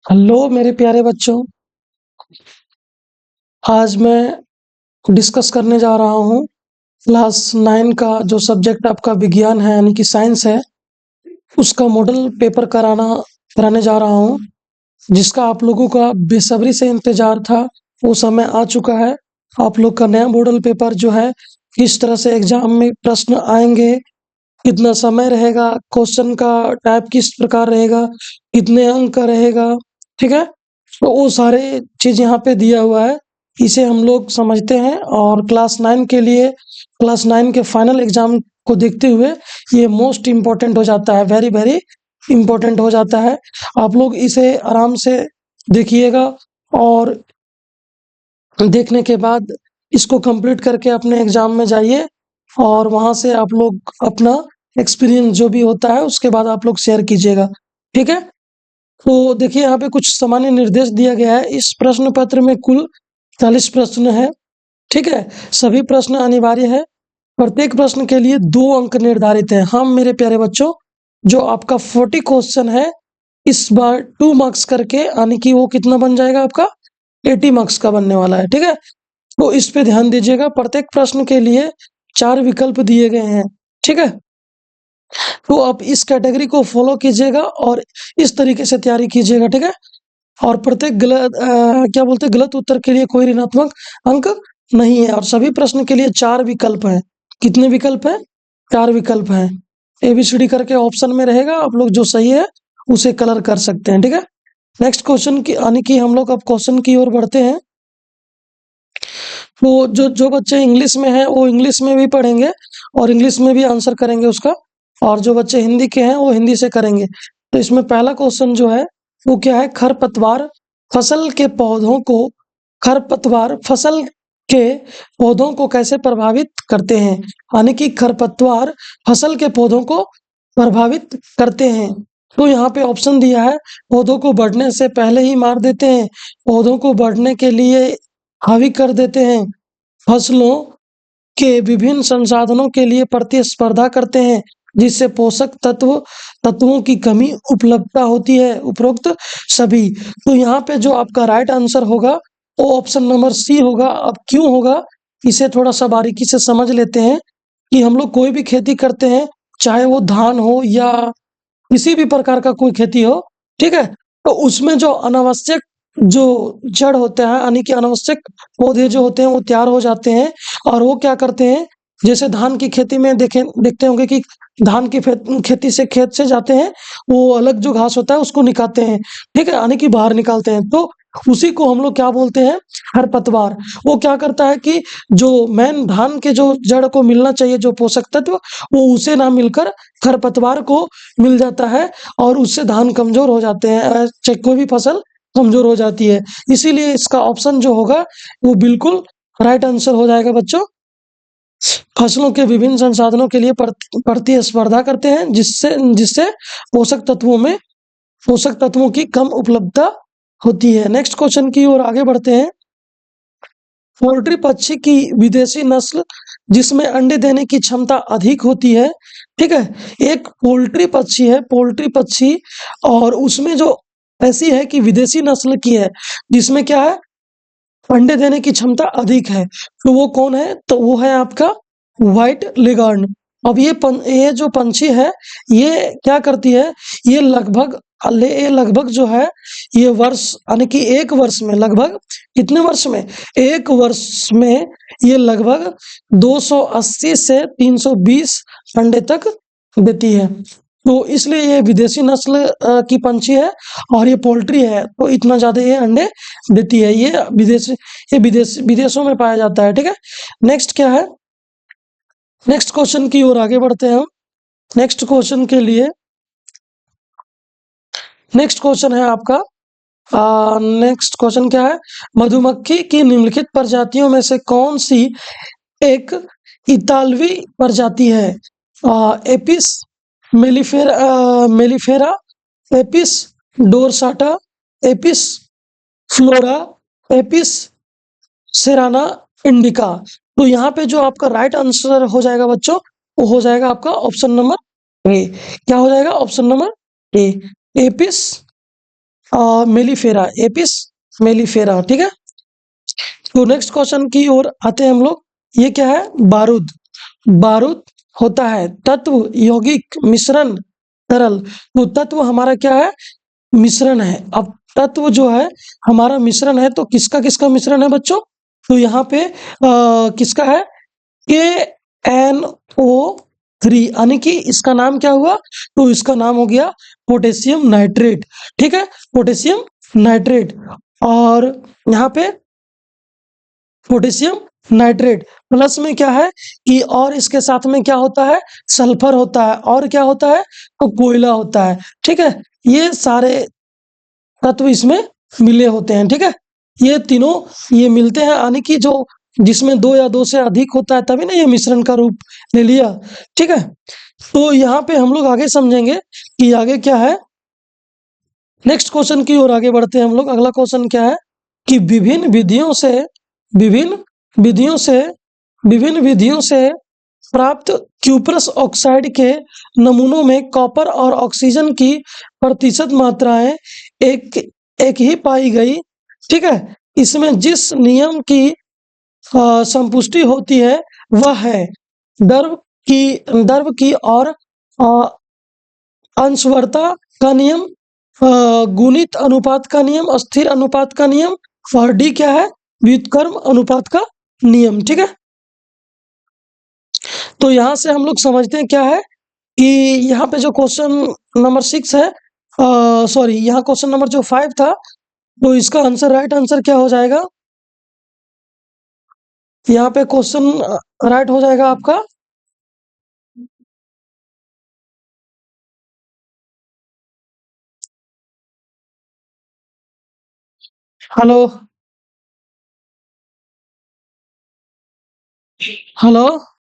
Hello मेरे प्यारे बच्चों। आज मैं डिस्कस करने जा रहा हूँ क्लास 9 का जो सब्जेक्ट आपका विज्ञान है यानी कि साइंस है, उसका मॉडल पेपर कराने जा रहा हूँ, जिसका आप लोगों का बेसब्री से इंतजार था। वो समय आ चुका है। आप लोग का नया मॉडल पेपर जो है, किस तरह से एग्जाम में प्रश्न आएंगे, कितना समय रहेगा, क्वेश्चन का टाइप किस प्रकार रहेगा, कितने अंक का रहेगा, ठीक है। तो वो सारे चीज यहाँ पे दिया हुआ है, इसे हम लोग समझते हैं। और क्लास 9 के फाइनल एग्जाम को देखते हुए ये मोस्ट इम्पोर्टेंट हो जाता है, वेरी वेरी इम्पोर्टेंट हो जाता है। आप लोग इसे आराम से देखिएगा और देखने के बाद इसको कंप्लीट करके अपने एग्जाम में जाइए और वहां से आप लोग अपना एक्सपीरियंस जो भी होता है उसके बाद आप लोग शेयर कीजिएगा, ठीक है। तो देखिए यहाँ पे कुछ सामान्य निर्देश दिया गया है। इस प्रश्न पत्र में कुल 40 प्रश्न है, ठीक है। सभी प्रश्न अनिवार्य है। प्रत्येक प्रश्न के लिए 2 अंक निर्धारित है। हाँ मेरे प्यारे बच्चों, जो आपका 40 क्वेश्चन है, इस बार 2 मार्क्स करके यानी कि वो कितना बन जाएगा आपका 80 मार्क्स का बनने वाला है, ठीक है। तो इस पे ध्यान दीजिएगा। प्रत्येक प्रश्न के लिए 4 विकल्प दिए गए हैं, ठीक है। तो आप इस कैटेगरी को फॉलो कीजिएगा और इस तरीके से तैयारी कीजिएगा, ठीक है। और प्रत्येक गलत उत्तर के लिए कोई ऋणात्मक अंक नहीं है। और सभी प्रश्न के लिए 4 विकल्प हैं। कितने विकल्प हैं? 4 विकल्प हैं। ABCD करके ऑप्शन में रहेगा, आप लोग जो सही है उसे कलर कर सकते हैं, ठीक है। नेक्स्ट क्वेश्चन की यानी कि हम लोग अब क्वेश्चन की ओर बढ़ते हैं। तो जो जो बच्चे इंग्लिश में हैं वो इंग्लिश में भी पढ़ेंगे और इंग्लिश में भी आंसर करेंगे उसका, और जो बच्चे हिंदी के हैं वो हिंदी से करेंगे। तो इसमें पहला क्वेश्चन जो है वो क्या है? खरपतवार फसल के पौधों को खरपतवार फसल के पौधों को कैसे प्रभावित करते हैं? यानी कि खरपतवार फसल के पौधों को प्रभावित करते हैं। तो यहाँ पे ऑप्शन दिया है, पौधों को बढ़ने से पहले ही मार देते हैं, पौधों को बढ़ने के लिए हावी कर देते हैं, फसलों के विभिन्न संसाधनों के लिए प्रतिस्पर्धा करते हैं, जिससे पोषक तत्वों की कमी उपलब्धता होती है। उपरोक्त सभी। तो यहाँ पे जो आपका राइट आंसर होगा वो ऑप्शन नंबर सी होगा। अब क्यों होगा, इसे थोड़ा सा बारीकी से समझ लेते हैं। कि हम लोग कोई भी खेती करते हैं, चाहे वो धान हो या किसी भी प्रकार का कोई खेती हो, ठीक है। तो उसमें जो अनावश्यक जो जड़ होते हैं यानी कि अनावश्यक पौधे जो होते हैं वो तैयार हो जाते हैं। और वो क्या करते हैं, जैसे धान की खेती में देखते होंगे कि धान की खेती से खेत से जाते हैं, वो अलग जो घास होता है उसको निकालते हैं, ठीक है, यानी कि बाहर निकालते हैं। तो उसी को हम लोग क्या बोलते हैं? खरपतवार। वो क्या करता है कि जो मेन धान के जो जड़ को मिलना चाहिए जो पोषक तत्व, वो उसे ना मिलकर खरपतवार को मिल जाता है और उससे धान कमजोर हो जाते हैं, चाहे कोई भी फसल कमजोर हो जाती है। इसीलिए इसका ऑप्शन जो होगा वो बिल्कुल राइट आंसर हो जाएगा बच्चों। फसलों के विभिन्न संसाधनों के लिए प्रतिस्पर्धा करते हैं, जिससे जिससे पोषक तत्वों की कम उपलब्धता होती है। नेक्स्ट क्वेश्चन की ओर आगे बढ़ते हैं। पोल्ट्री पक्षी की विदेशी नस्ल जिसमें अंडे देने की क्षमता अधिक होती है, ठीक है। एक पोल्ट्री पक्षी है, पोल्ट्री पक्षी, और उसमें जो ऐसी है कि विदेशी नस्ल की है जिसमें क्या है, अंडे देने की क्षमता अधिक है। तो वो कौन है? तो वो है आपका व्हाइट लिगार्न। अब ये जो पंछी है, ये क्या करती है, ये लगभग जो है, ये वर्ष यानी कि एक वर्ष में लगभग कितने वर्ष में, एक वर्ष में ये लगभग 280 से 320 अंडे तक देती है। तो इसलिए ये विदेशी नस्ल की पंछी है और ये पोल्ट्री है, तो इतना ज्यादा ये अंडे देती है। ये विदेशों में पाया जाता है, ठीक है। नेक्स्ट क्या है? नेक्स्ट क्वेश्चन की ओर आगे बढ़ते हैं हम। नेक्स्ट क्वेश्चन के लिए नेक्स्ट क्वेश्चन है आपका, नेक्स्ट क्वेश्चन क्या है? मधुमक्खी की निम्नलिखित प्रजातियों में से कौन सी एक इतालवी प्रजाति है? Apis mellifera, Apis dorsata, Apis flora, Apis cerana indica. तो यहाँ पे जो आपका राइट आंसर हो जाएगा बच्चों, वो हो जाएगा आपका ऑप्शन नंबर ए। क्या हो जाएगा? Option number A, Apis mellifera, Apis mellifera. ठीक है, तो नेक्स्ट क्वेश्चन की ओर आते हैं हम लोग। ये क्या है? बारूद। बारूद होता है तत्व, यौगिक, मिश्रण, तरल। तो तत्व हमारा क्या है? मिश्रण है। अब तत्व जो है हमारा मिश्रण है, तो किसका किसका मिश्रण है बच्चों? तो यहाँ पे किसका है? KNO3, यानी कि इसका नाम क्या हुआ? तो इसका नाम हो गया पोटेशियम नाइट्रेट। ठीक है, पोटेशियम नाइट्रेट। और यहाँ पे पोटेशियम नाइट्रेट प्लस में क्या है कि और इसके साथ में क्या होता है? सल्फर होता है, और क्या होता है? तो कोयला होता है। ठीक है, ये सारे तत्व इसमें मिले होते हैं। ठीक है, ये तीनों ये मिलते हैं, यानी कि जो जिसमें दो या दो से अधिक होता है तभी ना ये मिश्रण का रूप ले लिया। ठीक है, तो यहाँ पे हम लोग आगे समझेंगे कि आगे क्या है। नेक्स्ट क्वेश्चन की ओर आगे बढ़ते हैं हम लोग। अगला क्वेश्चन क्या है कि विभिन्न विधियों से विभिन्न विधियों से प्राप्त क्यूप्रस ऑक्साइड के नमूनों में कॉपर और ऑक्सीजन की प्रतिशत मात्राएं एक एक ही पाई गई। ठीक है, इसमें जिस नियम की संपुष्टि होती है वह है द्रव की और अ, अंशवरता का नियम, गुणित अनुपात का नियम, स्थिर अनुपात का नियम, और डी क्या है? व्युत्क्रम अनुपात का नियम। ठीक है, तो यहाँ से हम लोग समझते हैं क्या है कि यहाँ पे जो क्वेश्चन नंबर 6 है, सॉरी, यहाँ क्वेश्चन नंबर जो 5 था, तो इसका आंसर, राइट आंसर क्या हो जाएगा? यहाँ पे क्वेश्चन राइट हो जाएगा आपका हेलो हेलो